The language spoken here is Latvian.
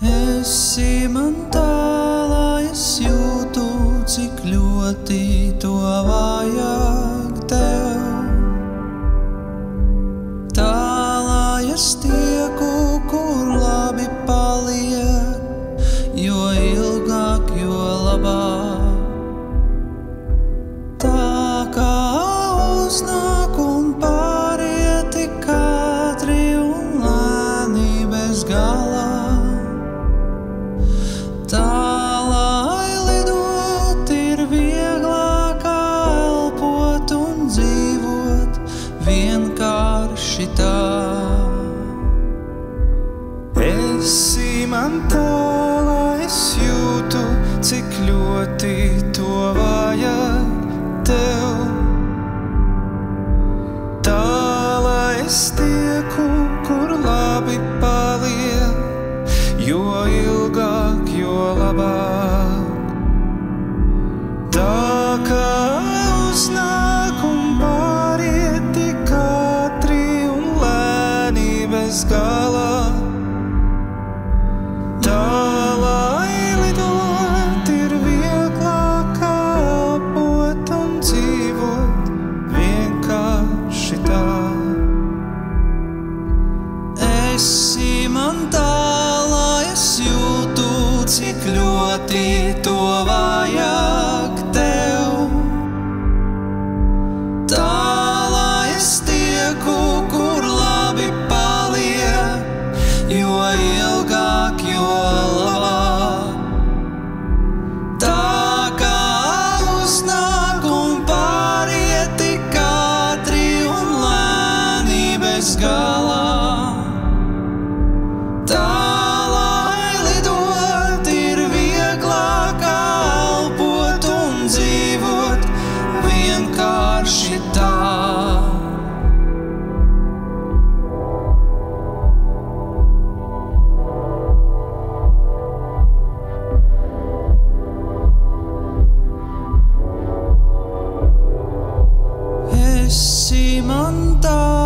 Esi man tālā, es jūtu, cik ļoti to vajag tev. Tālā es tieku, kur labi paliek, jo ilgāk, jo labāk. Tā kā uznāk un pāriet tik ātri un lēni bez galā. Tā, lai lidot, ir vieglāk elpot un dzīvot vienkārši tā. Esi man tālā, es jūtu, cik ļoti to vajag tev. Tā, lai es tieku, kur labi paliek, jo ilgāk, jo labāk. Tā kā uznāk un pāriet tik ātri un lēni bez galā. Tā, lai lidot, ir vieglāk elpot un dzīvot vienkārši tā. Esi man tālā, es jūtu, cik ļoti to vajag tev. Tā, lai es tieku, kur labi paliek, jo ilgāk, jo labāk. Tā kā uznāk un pāriet tik ātri un lēni bez galā. Tā, lai lidot, ir vieglāk elpot un dzīvot vienkārši tā. Esi man tā.